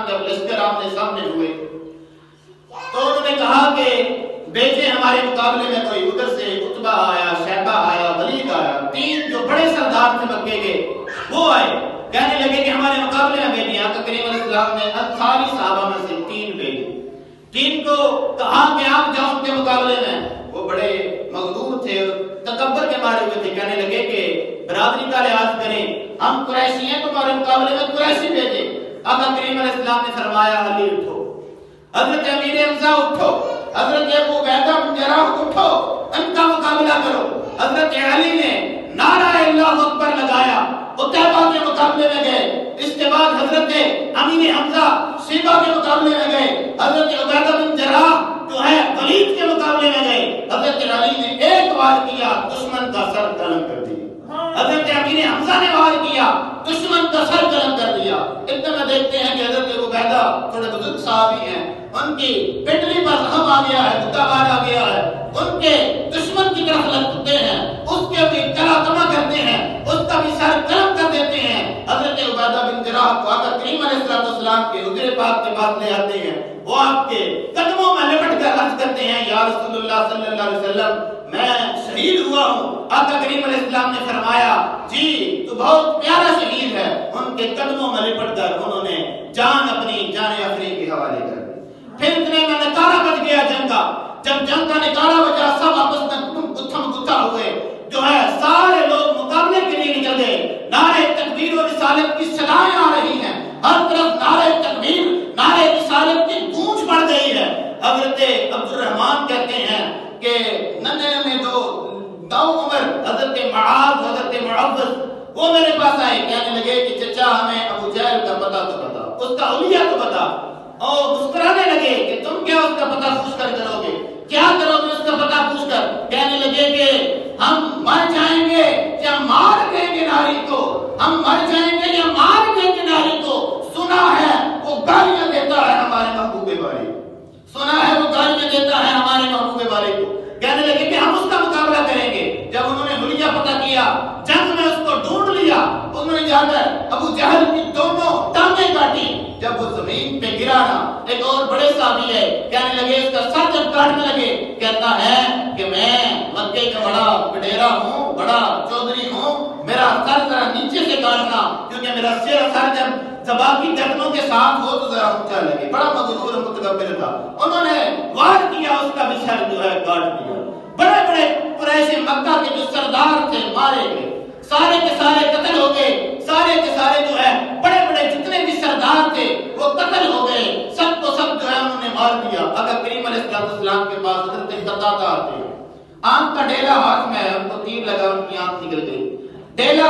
السلام جب لشکر آمنے سامنے ہوئے تو انہوں نے کہا کہ بیٹے ہمارے مقابلے میں کوئی ادھر سے عتبہ آیا، شیبہ آیا، ولید آیا، 3 جو بڑے سردار تھے مکے کے وہ آئے، کہنے لگے کہ ہمارے مقابلے میں بھیجیے۔ آقا کریم علیہ السلام نے انصاری صحابہ میں سے 3 بھیجے، 3 کو کہا کہ آپ جاؤ ان کے مقابلے میں۔ وہ بڑے مغرور تھے، تکبر کے مارے ہوئے تھے، کہنے لگے کہ برادری کا لحاظ کریں، ہم قریشی ہیں، تمہارے مقابلے میں قریشی بھیجے۔ آقا کریم علیہ السلام نے فرمایا علی اٹھو، حضرت امیر حمزہ اٹھو، حضرت ابو عبیدہ بن جراح اٹھو، ان کا مقابلہ کرو۔ حضرت علی نے نعرہ اللہ اکبر لگایا، عتیبہ کے مقابلے میں گئے۔ اس کے بعد حضرت امیر حمزہ شیبہ کے مقابلے میں گئے، حضرت عبیدہ بن جراح جو ہے ولید کے مقابلے میں گئے۔ حضرت علی نے ایک وار کیا، دشمن کا سر قلم کر دیا۔ حضرت امیر حمزہ نے وار کیا، دشمن کا سر قلم کر دیا۔ اتنے میں دیکھتے ہیں کہ حضرت عبیدہ تھوڑے بزرگ صحابی ہیں، ان کی پٹلی پر زخم آ گیا ہے، گدا بار آ گیا ہے، ان کے دشمن کی طرف لپکتے ہیں، اس کے بھی کلا کما کرتے ہیں، اس کا بھی سر قلم کر دیتے ہیں۔ حضرت عبیدہ بن جراح کو آقا کریم علیہ السلام کے حضور پاک کے پاس لے آتے ہیں، وہ آپ کے قدموں میں لپٹ کر عرض کرتے ہیں یا رسول اللہ صلی اللہ علیہ وسلم میں شہید ہوا ہوں۔ آقا کریم علیہ السلام نے فرمایا جی تو بہت پیارا شہید ہے۔ ان کے قدموں میں لپٹ کر انہوں نے جان اپنی جان افری کے حوالے کر دی۔ پھر اتنے میں نکارہ بج گیا جنگ کا، جب جنگ کا نکارہ بجا سب آپس میں گتھم گتھا ہوئے، جو ہے سارے لوگ مقابلے کے لیے نکل گئے۔ نعرہ تکبیر و رسالت کی صدائیں آ رہی ہیں، ہر طرف نعرہ تکبیر، نعرہ رسالت کی گونج بڑھ گئی ہے۔ حضرت عبد الرحمن کہتے ہیں کہ ننے میں جو نو عمر حضرت معاذ، حضرت معوذ وہ میرے پاس آئے، کہنے لگے کہ چچا ہمیں ابو جہل کا پتہ تو بتا، اس کا حلیہ تو بتا، اور مسکرانے لگے کہ تم کیا اس کا پتہ پوچھ کر کرو گے، کیا کرو گے اس کا پتہ پوچھ کر؟ کہنے لگے کہ ہم مر جائیں گے یا مار دیں گے ناری کو، ہم مر جائیں گے یا مار دیں گے ناری کو۔ سنا ہے وہ گالیاں دیتا ہے ہمارے محبوب بارے، سنا ہے وہ گالیاں دیتا ہے ہمارے محبوب بارے کو۔ کہنے لگے کہ ہم اس کا مقابلہ کریں گے۔ جب انہوں نے حلیہ پتہ کیا، جنگ میں اس کو ڈھونڈ لیا، انہوں نے جا کر ابو جہل کی دونوں ٹانگیں کاٹی۔ جب وہ زمین پہ گرا نا، ایک اور بڑے صحابی ہے، کہنے لگے اس کا سر جب کاٹنے لگے، کہتا ہے کہ میں مکے کا بڑا وڈیرا ہوں، بڑا چودھری ہوں، میرا سر ذرا نیچے سے کاٹنا، کیونکہ میرا سر جب زبان کی گردنوں کے ساتھ ہو تو ذرا اونچا لگے۔ بڑا مغرور اور متکبر تھا، انہوں نے وار کیا، اس کا بھی سر جو ہے کاٹ دیا۔ بڑے بڑے قریش مکہ کے جو سردار تھے مارے گئے، سارے کے سارے قتل ہو گئے، سارے کے سارے جو ہے بڑے بڑے جتنے بھی سردار تھے وہ قتل ہو گئے، سب کو سب جو ہے انہوں نے مار دیا۔ اگر کریم علیہ السلام کے پاس حضرت قتادہ آتے ہیں، آنکھ کا ڈیلا ہاتھ میں ہے، ان کو تیر لگا، ان کی آنکھ نکل گئی، ڈیلا